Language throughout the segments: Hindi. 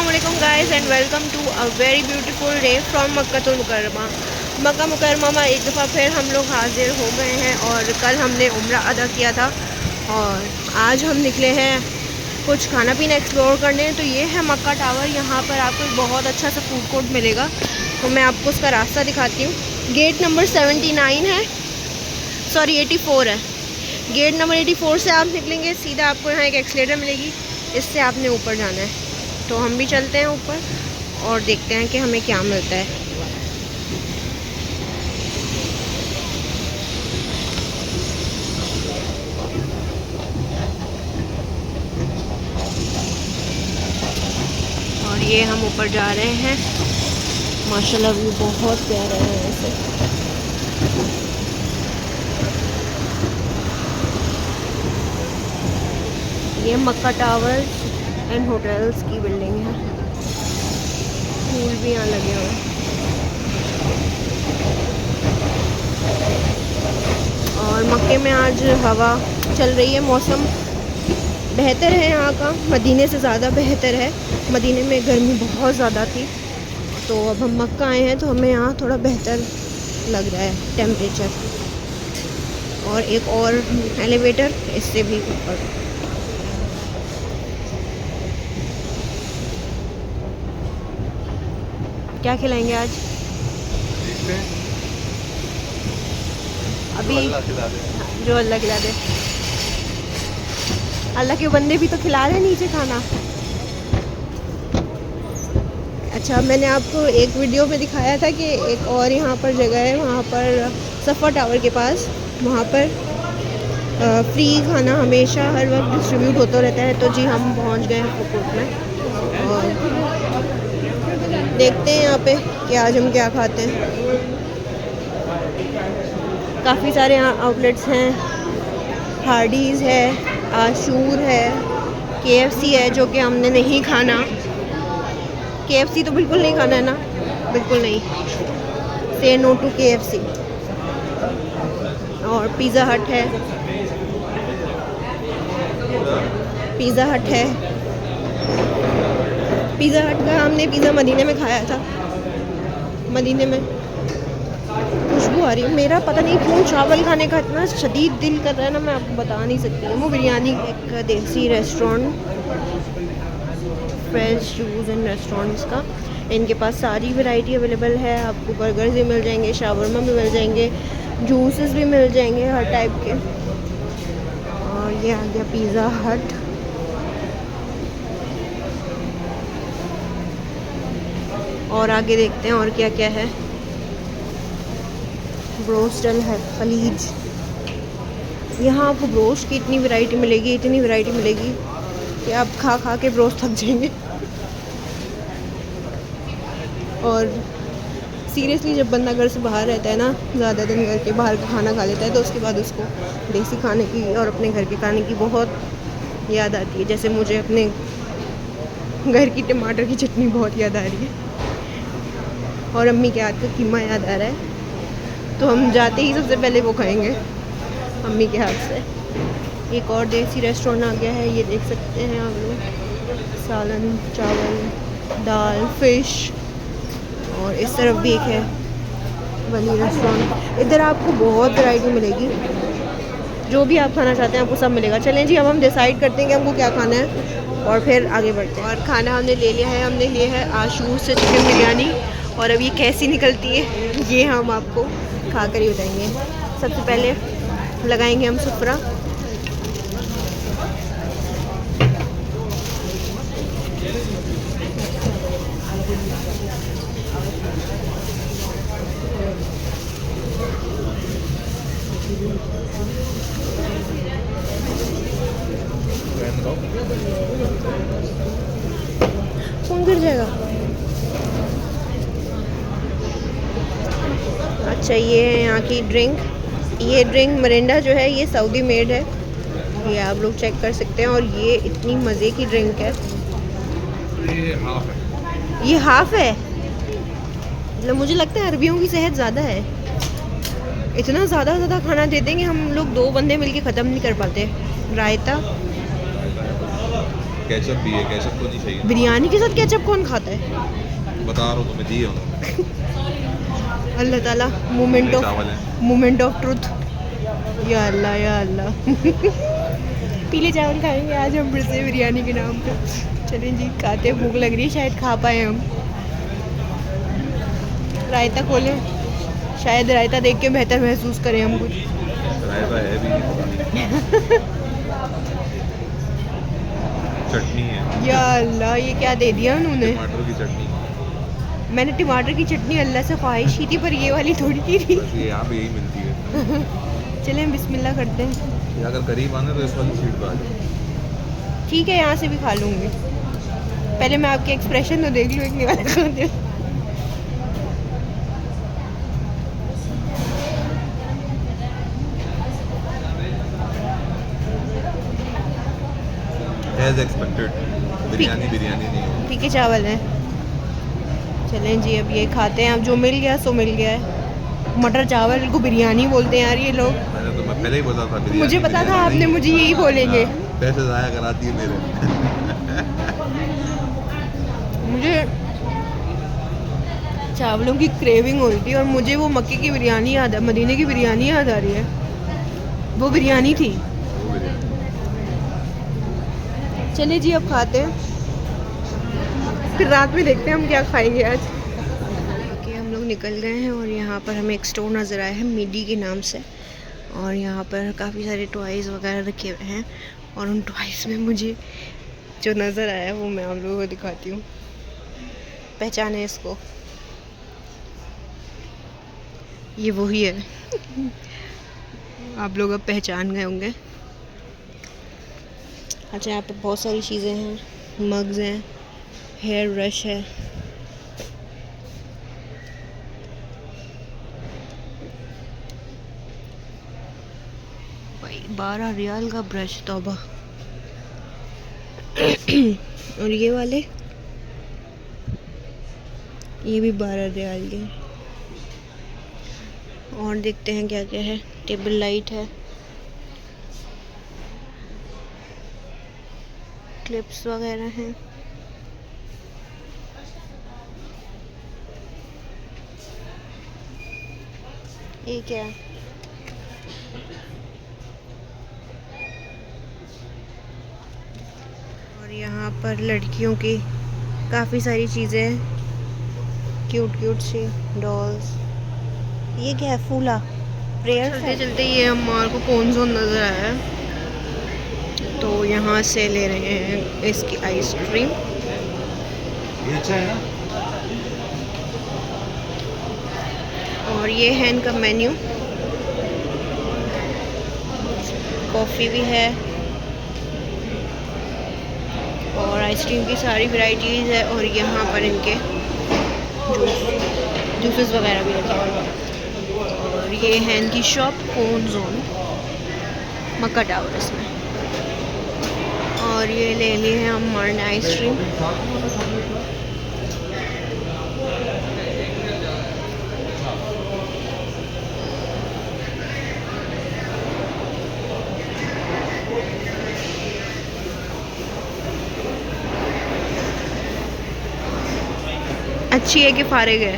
अस्सलामुअलैकुम guys and welcome to a very beautiful day from Makkatul Mukarramah. Makkah Mukarramah में एक दफ़ा फिर हम लोग हाजिर हो गए हैं और कल हमने उम्रा अदा किया था और आज हम निकले हैं कुछ खाना पीना एक्सप्लोर करने। तो ये है मक्का टावर। यहाँ पर आपको एक बहुत अच्छा सा फूड कोर्ट मिलेगा, तो मैं आपको उसका रास्ता दिखाती हूँ। गेट नंबर 79 है, सॉरी 84 है। गेट नंबर 84 से आप निकलेंगे, सीधा आपको यहाँ एक एक्सीलेटर मिलेगी, इससे आपने ऊपर जाना है। तो हम भी चलते हैं ऊपर और देखते हैं कि हमें क्या मिलता है। और ये हम ऊपर जा रहे हैं। माशाल्लाह व्यू बहुत प्यारा है वैसे। ये मक्का टावर्स एंड होटल्स की बिल्डिंग है। फूल भी यहाँ लगे हुए हैं और मक्के में आज हवा चल रही है। मौसम बेहतर है यहाँ का, मदीने से ज़्यादा बेहतर है। मदीने में गर्मी बहुत ज़्यादा थी, तो अब हम मक्का आए हैं तो हमें यहाँ थोड़ा बेहतर लग रहा है टेम्परेचर। और एक और एलिवेटर इससे भी ऊपर। क्या खिलाएंगे आज? अभी जो अल्लाह खिला दे। अल्लाह के बंदे भी तो खिला रहे हैं नीचे खाना। अच्छा, मैंने आपको एक वीडियो में दिखाया था कि एक और यहाँ पर जगह है, वहाँ पर सफ़ा टावर के पास, वहाँ पर फ्री खाना हमेशा हर वक्त डिस्ट्रीब्यूट होता रहता है। तो जी हम पहुँच गए हैं फूड कोर्ट में और देखते हैं यहाँ पे कि आज हम क्या खाते हैं। काफ़ी सारे यहाँ आउटलेट्स हैं। हार्डीज़ है, आशूर है, KFC है, जो कि हमने नहीं खाना। KFC तो बिल्कुल नहीं खाना है ना, बिल्कुल नहीं। से नो टू KFC। और पिज़्ज़ा हट है, पिज़्ज़ा हट है। पिज़्ज़ा हट का हमने पिज़्ज़ा मदीने में खाया था। मदीने में खुशबू आ रही है। मेरा पता नहीं क्यों चावल खाने का इतना शदीद दिल कर रहा है ना, मैं आपको बता नहीं सकती हूँ। वो बिरयानी, एक देसी restaurant, fresh juice and restaurants का, इनके पास सारी वैरायटी अवेलेबल है। आपको बर्गर्स भी मिल जाएंगे, शावरमा भी मिल जाएंगे, जूसेस भी मिल जाएंगे हर टाइप के। और ये आ गया पिज़्ज़ा हट। और आगे देखते हैं और क्या क्या है। ब्रोस्टल है, खलीज। यहाँ आपको ब्रोस्ट की इतनी वैरायटी मिलेगी, इतनी वैरायटी मिलेगी कि आप खा खा के ब्रोस्ट थक जाएंगे। और सीरियसली जब बंदा घर से बाहर रहता है ना, ज़्यादा दिन घर के बाहर का खाना खा लेता है, तो उसके बाद उसको देसी खाने की और अपने घर के खाने की बहुत याद आती है। जैसे मुझे अपने घर की टमाटर की चटनी बहुत याद आ रही है और अम्मी के हाथ का कीमा याद आ रहा है। तो हम जाते ही सबसे पहले वो खाएंगे अम्मी के हाथ से। एक और देसी रेस्टोरेंट आ गया है, ये देख सकते हैं आप लोग। सालन, चावल, दाल, फिश। और इस तरफ भी एक है वली रेस्टोरेंट। इधर आपको बहुत वैरायटी मिलेगी, जो भी आप खाना चाहते हैं आपको सब मिलेगा। चलें जी, अब हम डिसाइड करते हैं कि हमको क्या खाना है और फिर आगे बढ़ते हैं। और खाना हमने ले लिया है, हमने लिया है आशूर से चिकन बिरयानी। और अब ये कैसी निकलती है ये हम आपको खा कर ही बताएंगे। सबसे पहले लगाएंगे हम सुफरा। फोन गिर जाएगा। अच्छा, ये है यहाँ की ड्रिंक। ये ड्रिंक मरिंडा जो है ये सऊदी मेड है, ये आप लोग चेक कर सकते हैं। और ये इतनी मज़े की ड्रिंक है। ये हाफ है, मतलब मुझे लगता है अरबियों की सेहत ज़्यादा है। इतना ज़्यादा खाना दे देंगे हम लोग, 2 बंदे मिलके ख़त्म नहीं कर पाते। रायता केचप भी है, केचप तो नहीं चाहिए। बिरयानी के साथ केचप कौन खाता है? बता रहा हूँ तुम्हें, दिए उन्होंने। अल्लाह ताला मोमेंट चावल है। Of truth. या अल्लाह या अल्लाह। पीले चावल खाएंगे आज हम फिर से बिरयानी के नाम पे। चलें जी, खाते हैं, भूख लग रही है, शायद खा पाए हम। रायता खोलें, शायद रायता देख के बेहतर महसूस करें हम कुछ। रायता है भी नहीं, पता नहीं। चटनी है। या अल्लाह, ये क्या दे दिया उन्होंने? टमाटर की चटनी। मैंने टमाटर की चटनी अल्लाह से ख्वाहिश की थी, पर ये वाली थोड़ी की थी। बस ये यहाँ पे यही मिलती है। चलें बिस्मिल्लाह करते हैं। ये अगर करीब आने तो इस वाली सीट पर आ जाओ। ठीक है, यहाँ से भी खा लूँगी। पहले मैं आपके एक्सप्रेशन तो देख लूँ, एक निवाला खाते। As expected, बिरयानी नहीं है। फीके चावल हैं। चलें जी, अब ये खाते हैं। अब जो मिल गया सो मिल गया है। मटर चावल को बिरयानी बोलते हैं यार ये लोग। मैंने तो मैं पहले ही बोला था बिरयानी। मुझे पता था आपने मुझे यही बोलेंगे। पैसे ज़ाया कराती है मेरे। मुझे चावलों की क्रेविंग हो रही थी और मुझे वो मक्के की बिरयानी याद है, मदीने की बिरयानी याद आ रही है। वो बिरयानी थी। चलिए जी, अब खाते हैं, फिर रात में देखते हैं हम क्या खाएंगे आज। ओके, हम लोग निकल गए हैं और यहाँ पर हमें एक स्टोर नज़र आया है मिडी के नाम से, और यहाँ पर काफ़ी सारे टॉयज़ वगैरह रखे हुए हैं। और उन टॉयज़ में मुझे जो नज़र आया वो मैं आप लोगों को दिखाती हूँ। पहचाने इसको, ये वही है। आप लोग अब पहचान गए होंगे। अच्छा, यहाँ पे बहुत सारी चीज़ें हैं, मग्स हैं, हेयर ब्रश है। भाई 12 रियाल का ब्रश, तौबा। और ये वाले, ये भी 12 रियाल के। और देखते हैं क्या क्या है। टेबल लाइट है, क्लिप्स वगैरह हैं। ये क्या है? और यहाँ पर लड़कियों की काफ़ी सारी चीज़ें हैं, क्यूट सी डॉल्स। ये क्या है? फूला प्रेयर। चलते चलते ये हमारे को कौन सा नज़र आया है, तो यहाँ से ले रहे हैं इसकी आइसक्रीम। ये अच्छा है ना। और ये है इनका मेन्यू। कॉफ़ी भी है और आइसक्रीम की सारी वैरायटीज़ है। और यहाँ पर इनके जूसेस वगैरह भी रखे हैं। और ये है इनकी शॉप, कोन जोन, मक्का टावर इसमें। और ये ले लिए हैं हमारे ने आइसक्रीम। अच्छी है कि फारिग है?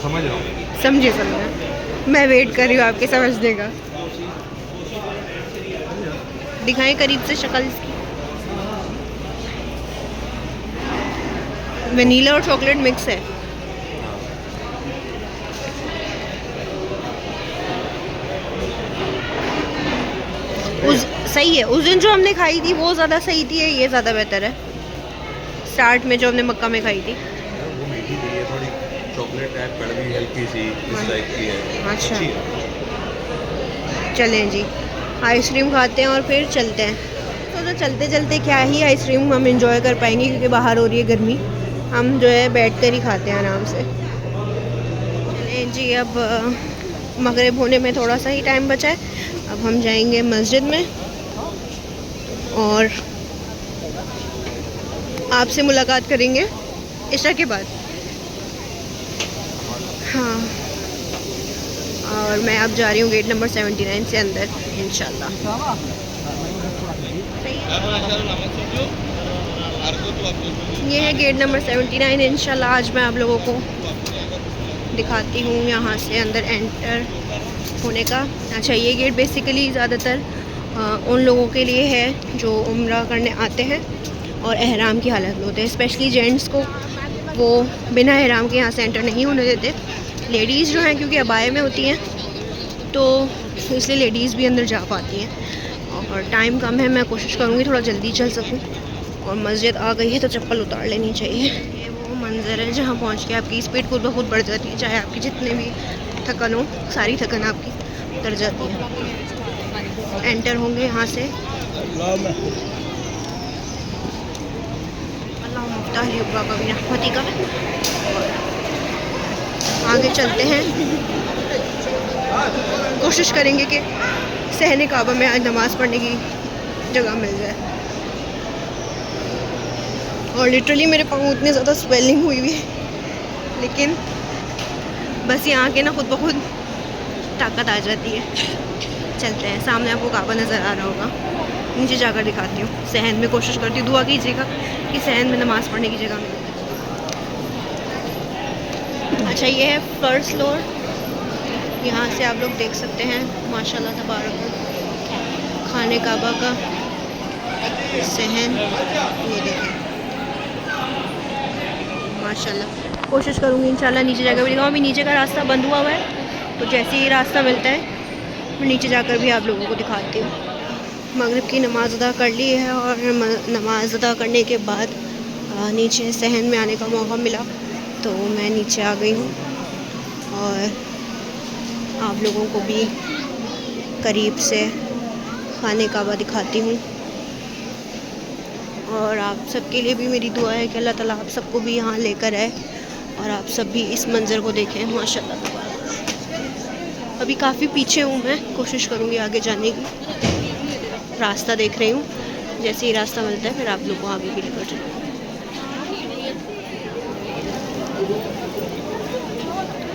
समझ रहा हूँ। समझे। मैं वेट कर रही हूँ आपके समझने का। दिखाएं करीब से शक्ल इसकी। वनीला और चॉकलेट मिक्स है। सही है। उस दिन जो हमने खाई थी वो ज़्यादा सही थी, ये ज़्यादा बेहतर है। स्टार्ट में जो हमने मक्का में खाई थी वो मीठी थी, ये थोड़ी चॉकलेट टाइप कड़वी हल्की सी इस टाइप की है। अच्छा, अच्छी है। चलें जी, आइसक्रीम खाते हैं और फिर चलते हैं। तो चलते चलते क्या ही आइसक्रीम हम इंजॉय कर पाएंगे, क्योंकि बाहर हो रही है गर्मी। हम जो है बैठ कर ही खाते हैं आराम से। चलें जी, अब मगरिब होने में थोड़ा सा ही टाइम बचा है। अब हम जाएंगे मस्जिद में और आपसे मुलाकात करेंगे इशा के बाद। हाँ, और मैं अब जा रही हूँ गेट नंबर 79 से अंदर इंशाल्लाह। सही है। ये है गेट नंबर 79। इंशाल्लाह आज मैं आप लोगों को दिखाती हूँ यहाँ से अंदर एंटर होने का। अच्छा, ये गेट बेसिकली ज़्यादातर उन लोगों के लिए है जो उम्रा करने आते हैं और एहराम की हालत में होते हैं। स्पेशली जेंट्स को वो बिना एहराम के यहाँ से एंटर नहीं होने देते। लेडीज़ जो हैं क्योंकि अबाए में होती हैं तो इसलिए लेडीज़ भी अंदर जा पाती हैं। और टाइम कम है, मैं कोशिश करूँगी थोड़ा जल्दी चल सकूँ। और मस्जिद आ गई है तो चप्पल उतार लेनी चाहिए। ये वो मंज़र है जहाँ पहुँच के आपकी स्पीड खुद ब खुद बढ़ जाती है, चाहे आपकी जितने भी थकन हो, सारी थकन आपकी उतर जाती है। एंटर होंगे यहाँ से। अल्लाह मुफ्ताह रहमती का। आगे चलते हैं, कोशिश करेंगे कि सहने काबा में आज नमाज़ पढ़ने की जगह मिल जाए। और लिटरली मेरे पाँव इतने ज़्यादा स्वेलिंग हुई हुई है, लेकिन बस यहाँ के ना खुद ब खुद ताकत आ जाती है। चलते हैं, सामने आपको काबा नज़र आ रहा होगा, नीचे जाकर दिखाती हूँ। सहन में कोशिश करती हूँ, दुआ कीजिएगा कि सहन में नमाज़ पढ़ने की जगह मिले। अच्छा, ये है फर्स्ट फ्लोर। यहाँ से आप लोग देख सकते हैं माशाल्लाह तबारक खाने काबा का सहन। ये देखें माशाल्लाह। कोशिश करूँगी इंशाल्लाह नीचे जाकर भी दिखाऊँ। अभी नीचे का रास्ता बंद हुआ है, तो जैसे ही रास्ता मिलता है मैं नीचे जाकर भी आप लोगों को दिखाती हूँ। मगरिब की नमाज़ अदा कर ली है और नमाज़ अदा करने के बाद नीचे सहन में आने का मौका मिला तो मैं नीचे आ गई हूँ और आप लोगों को भी करीब से खाने काबा दिखाती हूँ। और आप सबके लिए भी मेरी दुआ है कि अल्लाह ताला आप सबको भी यहाँ लेकर आए और आप सब भी इस मंज़र को देखें माशाल्लाह। अभी काफ़ी पीछे हूँ मैं, कोशिश करूँगी आगे जाने की। रास्ता देख रही हूँ, जैसे ही रास्ता मिलता है फिर आप लोग को आगे भी लेकर चलूँगी।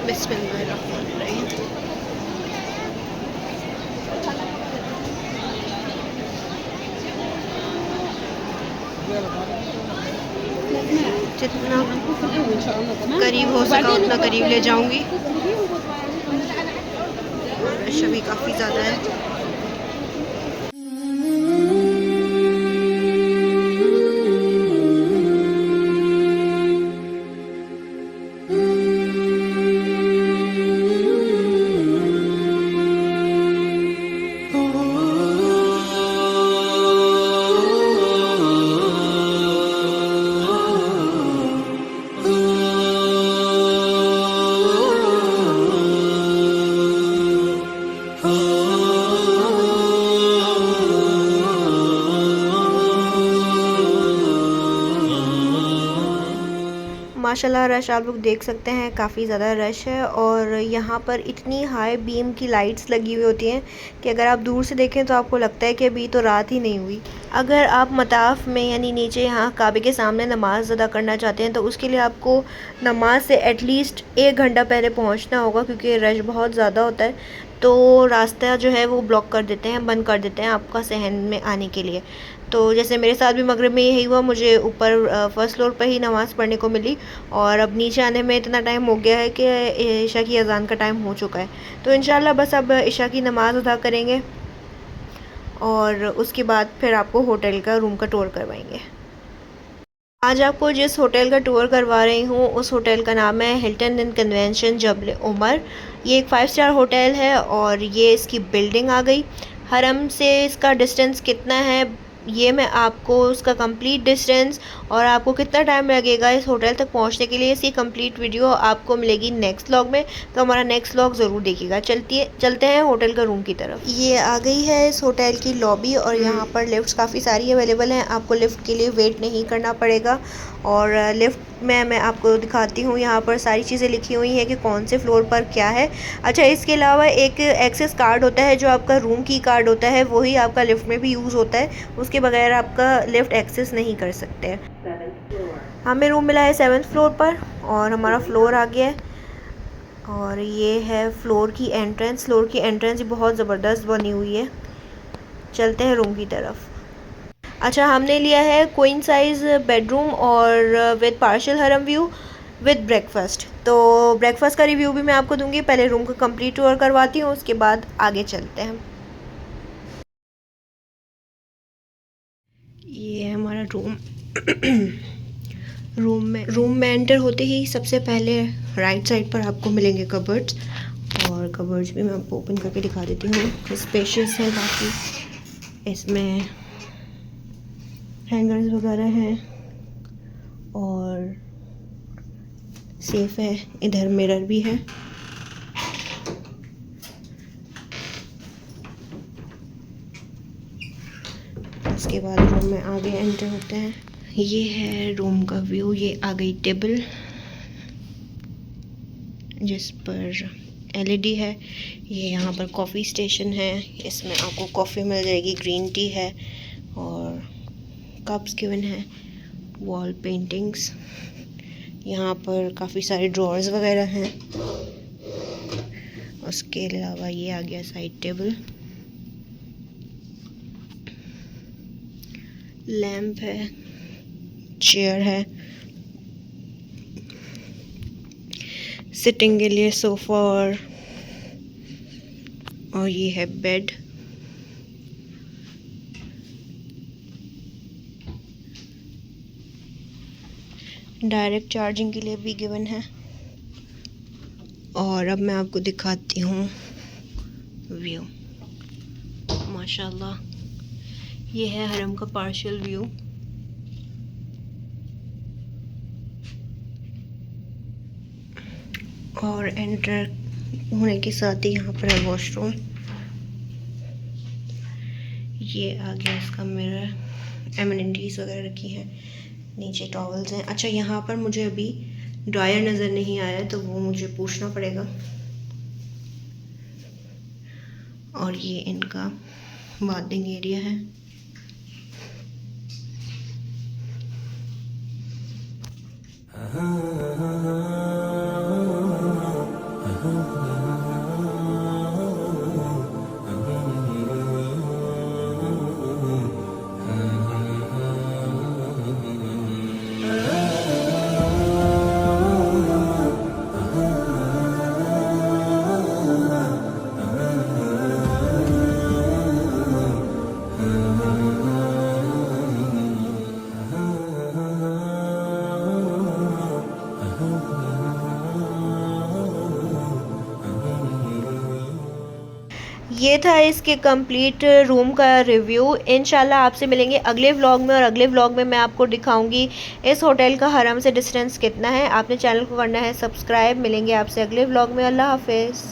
बिस्मिल्लाहिर्रहमानिर्रहीम। जितना करीब हो सका उतना करीब ले जाऊंगी। रश भी काफ़ी ज़्यादा है। माशाल्लाह रश आप लोग देख सकते हैं, काफ़ी ज़्यादा रश है। और यहाँ पर इतनी हाई बीम की लाइट्स लगी हुई होती हैं कि अगर आप दूर से देखें तो आपको लगता है कि अभी तो रात ही नहीं हुई। अगर आप मताफ़ में यानी नीचे यहाँ काबे के सामने नमाज़ अदा करना चाहते हैं तो उसके लिए आपको नमाज से एटलीस्ट 1 घंटा पहले पहुँचना होगा, क्योंकि रश बहुत ज़्यादा होता है तो रास्ता जो है वो ब्लॉक कर देते हैं, बंद कर देते हैं आपका सहन में आने के लिए। तो जैसे मेरे साथ भी मगरिब में यही हुआ, मुझे ऊपर फर्स्ट फ्लोर पर ही नमाज़ पढ़ने को मिली और अब नीचे आने में इतना टाइम हो गया है कि इशा की अज़ान का टाइम हो चुका है। तो इंशाल्लाह बस अब इशा की नमाज़ अदा करेंगे और उसके बाद फिर आपको होटल का रूम का टूर करवाएंगे। आज आपको जिस होटल का टूर करवा रही हूँ उस होटल का नाम है हिल्टन एंड कन्वेंशन जबल उमर। ये एक 5 स्टार होटल है और ये इसकी बिल्डिंग आ गई। हरम से इसका डिस्टेंस कितना है ये मैं आपको उसका कंप्लीट डिस्टेंस और आपको कितना टाइम लगेगा इस होटल तक पहुंचने के लिए, इसकी कंप्लीट वीडियो आपको मिलेगी नेक्स्ट व्लॉग में। तो हमारा नेक्स्ट व्लॉग ज़रूर देखिएगा। चलते हैं होटल का रूम की तरफ। ये आ गई है इस होटल की लॉबी और यहाँ पर लिफ्ट्स काफ़ी सारी अवेलेबल हैं, आपको लिफ्ट के लिए वेट नहीं करना पड़ेगा। और लिफ्ट में मैं आपको दिखाती हूँ, यहाँ पर सारी चीज़ें लिखी हुई हैं कि कौन से फ्लोर पर क्या है। अच्छा, इसके अलावा एक एक्सेस कार्ड होता है जो आपका रूम की कार्ड होता है, वही आपका लिफ्ट में भी यूज़ होता है, उसके बगैर आपका लिफ्ट एक्सेस नहीं कर सकते। हमें रूम मिला है 7th फ्लोर पर और हमारा फ्लोर आ गया है। और ये है फ्लोर की एंट्रेंस। फ्लोर की एंट्रेंस बहुत ज़बरदस्त बनी हुई है। चलते हैं रूम की तरफ। अच्छा, हमने लिया है क्वीन साइज़ बेडरूम और विद पार्शियल हरम व्यू विद ब्रेकफास्ट। तो ब्रेकफास्ट का रिव्यू भी मैं आपको दूंगी, पहले रूम का कंप्लीट टूर करवाती हूँ, उसके बाद आगे चलते हैं। ये है हमारा रूम। रूम में एंटर होते ही सबसे पहले राइट साइड पर आपको मिलेंगे कबर्ड्स, और कबर्ड्स भी मैं आपको ओपन करके दिखा देती हूँ। स्पेशियस है काफ़ी, इसमें हैंगर्स वगैरह हैं और सेफ है। इधर मिरर भी है। उसके बाद रूम में आगे एंटर होते हैं। ये है रूम का व्यू। ये आ गई टेबल जिस पर एलईडी है। ये यहाँ पर कॉफ़ी स्टेशन है, इसमें आपको कॉफ़ी मिल जाएगी, ग्रीन टी है और कप्स गिवन है। वॉल पेंटिंग्स, यहाँ पर काफ़ी सारे ड्रॉर्स वगैरह हैं। उसके अलावा ये आ गया साइड टेबल, लैंप है, चेयर है, सिटिंग के लिए सोफ़ा और ये है बेड। डायरेक्ट चार्जिंग के लिए भी गिवन है। और अब मैं आपको दिखाती हूँ व्यू। माशाल्लाह, ये है हरम का पार्शियल व्यू। और एंटर होने के साथ ही यहाँ पर है वॉशरूम। ये आ गया इसका मिरर, एमिनिटीज़ वगैरह रखी हैं, नीचे टॉवल्स हैं। अच्छा, यहाँ पर मुझे अभी ड्रायर नज़र नहीं आया तो वो मुझे पूछना पड़ेगा। और ये इनका बाथिंग एरिया है। ये था इसके कंप्लीट रूम का रिव्यू। इंशाल्लाह आपसे मिलेंगे अगले व्लॉग में, और अगले व्लॉग में मैं आपको दिखाऊंगी इस होटल का हरम से डिस्टेंस कितना है। आपने चैनल को करना है सब्सक्राइब। मिलेंगे आपसे अगले व्लॉग में। अल्लाह हाफिज़।